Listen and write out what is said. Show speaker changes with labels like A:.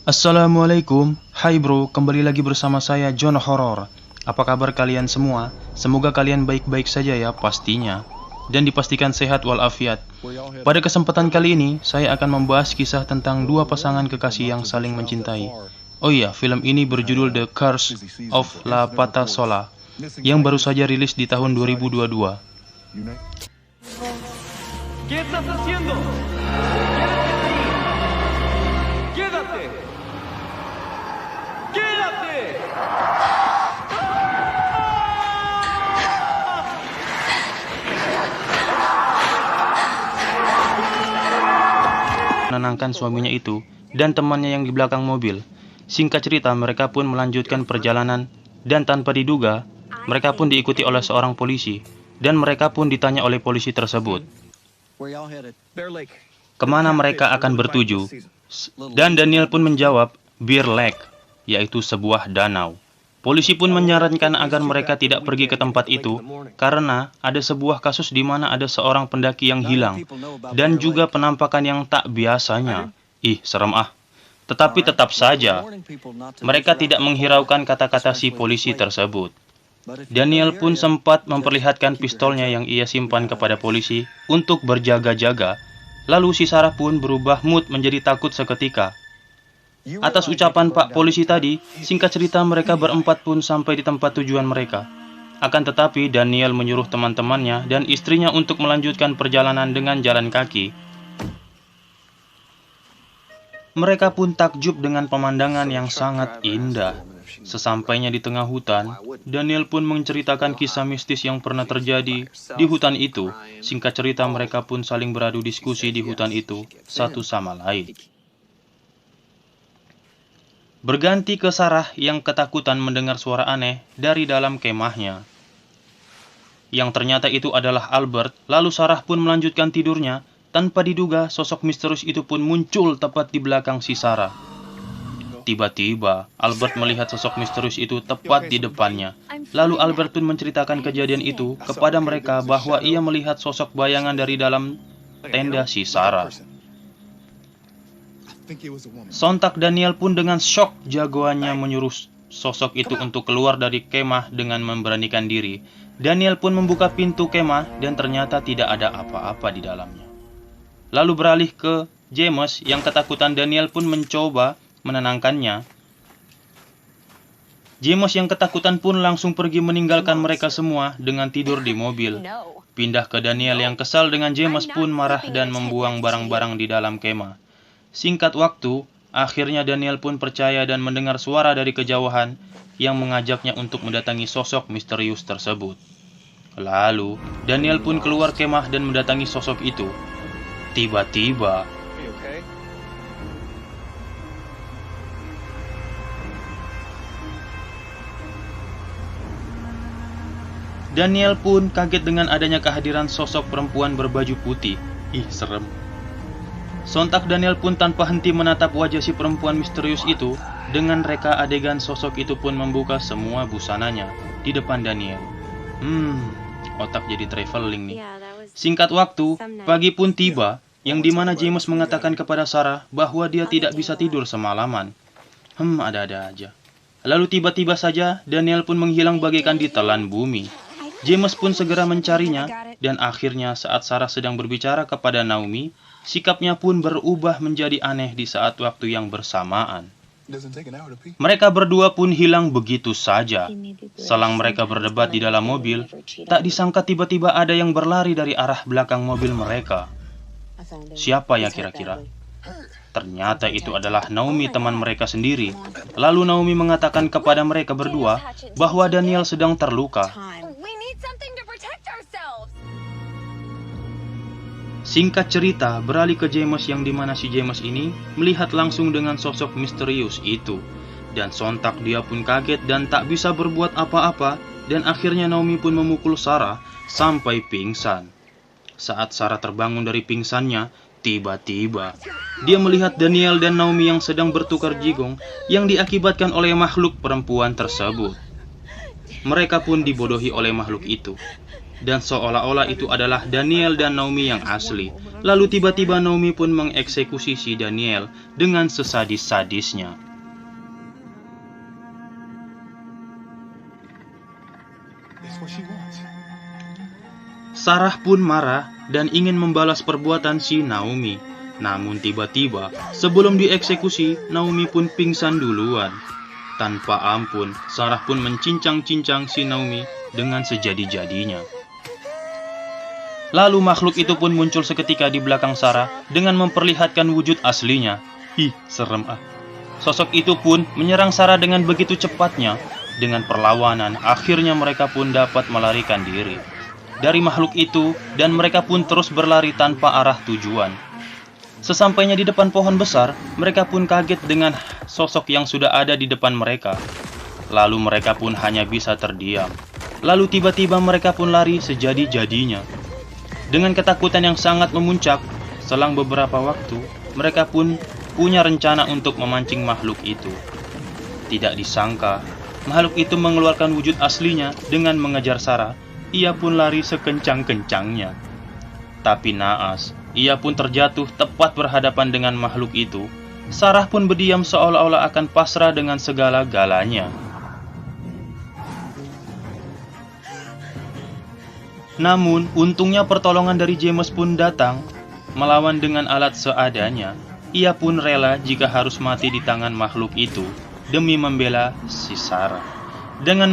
A: Assalamualaikum, hai bro, kembali lagi bersama saya John Horror. Apa kabar kalian semua? Semoga kalian baik-baik saja ya pastinya. Dan dipastikan sehat walafiat. Pada kesempatan kali ini, saya akan membahas kisah tentang dua pasangan kekasih yang saling mencintai. Oh iya, film ini berjudul The Curse of La Pata Sola, yang baru saja rilis di tahun 2022.
B: ¿Qué estás haciendo? ¡Quédate! ¡Quédate!
A: Menenangkan suaminya itu dan temannya yang di belakang mobil. Singkat cerita, mereka pun melanjutkan perjalanan dan tanpa diduga, mereka pun diikuti oleh seorang polisi dan mereka pun ditanya oleh polisi tersebut kemana mereka akan bertuju. Dan Daniel pun menjawab, Bear Lake, yaitu sebuah danau. Polisi pun menyarankan agar mereka tidak pergi ke tempat itu karena ada sebuah kasus di mana ada seorang pendaki yang hilang dan juga penampakan yang tak biasanya. Ih, serem ah. Tetapi tetap saja, mereka tidak menghiraukan kata-kata si polisi tersebut. Daniel pun sempat memperlihatkan pistolnya yang ia simpan kepada polisi untuk berjaga-jaga. Lalu si Sarah pun berubah mood menjadi takut seketika. Atas ucapan Pak Polisi tadi, singkat cerita mereka berempat pun sampai di tempat tujuan mereka. Akan tetapi Daniel menyuruh teman-temannya dan istrinya untuk melanjutkan perjalanan dengan jalan kaki. Mereka pun takjub dengan pemandangan yang sangat indah. Sesampainya di tengah hutan, Daniel pun menceritakan kisah mistis yang pernah terjadi di hutan itu. Singkat cerita, mereka pun saling beradu diskusi di hutan itu satu sama lain. Berganti ke Sarah yang ketakutan mendengar suara aneh dari dalam kemahnya. Yang ternyata itu adalah Albert. Lalu Sarah pun melanjutkan tidurnya. Tanpa diduga, sosok misterius itu pun muncul tepat di belakang si Sarah. Tiba-tiba, Albert melihat sosok misterius itu tepat di depannya. Lalu Albert pun menceritakan kejadian itu kepada mereka bahwa ia melihat sosok bayangan dari dalam tenda si Sarah. Sontak Daniel pun dengan shock jagoannya menyuruh sosok itu untuk keluar dari kemah dengan memberanikan diri. Daniel pun membuka pintu kemah dan ternyata tidak ada apa-apa di dalamnya. Lalu beralih ke James yang ketakutan. Daniel pun mencoba menenangkannya. James yang ketakutan pun langsung pergi meninggalkan mereka semua dengan tidur di mobil. Pindah ke Daniel yang kesal dengan James pun marah dan membuang barang-barang di dalam kemah. Singkat waktu, akhirnya Daniel pun percaya dan mendengar suara dari kejauhan yang mengajaknya untuk mendatangi sosok misterius tersebut. Lalu, Daniel pun keluar kemah dan mendatangi sosok itu. Tiba-tiba, Daniel pun kaget dengan adanya kehadiran sosok perempuan berbaju putih. Ih, serem. Sontak Daniel pun tanpa henti menatap wajah si perempuan misterius itu. Dengan reka adegan sosok itu pun membuka semua busananya di depan Daniel. Otak jadi traveling nih. Singkat waktu, pagi pun tiba, yang dimana James mengatakan kepada Sarah bahwa dia tidak bisa tidur semalaman. Ada-ada aja. Lalu tiba-tiba saja Daniel pun menghilang bagaikan ditelan bumi. James pun segera mencarinya, dan akhirnya saat Sarah sedang berbicara kepada Naomi, sikapnya pun berubah menjadi aneh di saat waktu yang bersamaan. Mereka berdua pun hilang begitu saja. Selang mereka berdebat di dalam mobil, tak disangka tiba-tiba ada yang berlari dari arah belakang mobil mereka. Siapa ya kira-kira? Ternyata itu adalah Naomi, teman mereka sendiri. Lalu Naomi mengatakan kepada mereka berdua bahwa Daniel sedang terluka. Singkat cerita, beralih ke James yang dimana si James ini melihat langsung dengan sosok misterius itu. Dan sontak dia pun kaget dan tak bisa berbuat apa-apa. Dan akhirnya Naomi pun memukul Sarah sampai pingsan. Saat Sarah terbangun dari pingsannya, tiba-tiba dia melihat Daniel dan Naomi yang sedang bertukar jigong yang diakibatkan oleh makhluk perempuan tersebut. Mereka pun dibodohi oleh makhluk itu. dan seolah-olah itu adalah Daniel dan Naomi yang asli. Lalu tiba-tiba Naomi pun mengeksekusi si Daniel dengan sesadis-sadisnya. Sarah pun marah dan ingin membalas perbuatan si Naomi. Namun tiba-tiba, sebelum dieksekusi, Naomi pun pingsan duluan. Tanpa ampun, Sarah pun mencincang-cincang si Naomi dengan sejadi-jadinya. Lalu makhluk itu pun muncul seketika di belakang Sarah dengan memperlihatkan wujud aslinya. Ih, serem ah. Sosok itu pun menyerang Sarah dengan begitu cepatnya. Dengan perlawanan, akhirnya mereka pun dapat melarikan diri dari makhluk itu, dan mereka pun terus berlari tanpa arah tujuan. Sesampainya di depan pohon besar, mereka pun kaget dengan sosok yang sudah ada di depan mereka. Lalu mereka pun hanya bisa terdiam. Lalu tiba-tiba mereka pun lari sejadi-jadinya. Dengan ketakutan yang sangat memuncak, selang beberapa waktu, mereka pun punya rencana untuk memancing makhluk itu. Tidak disangka, makhluk itu mengeluarkan wujud aslinya dengan mengejar Sarah. Ia pun lari sekencang-kencangnya. Tapi naas, ia pun terjatuh tepat berhadapan dengan makhluk itu. Sarah pun berdiam seolah-olah akan pasrah dengan segala-galanya. Namun, untungnya pertolongan dari James pun datang. Melawan dengan alat seadanya, ia pun rela jika harus mati di tangan makhluk itu demi membela si Sarah. Dengan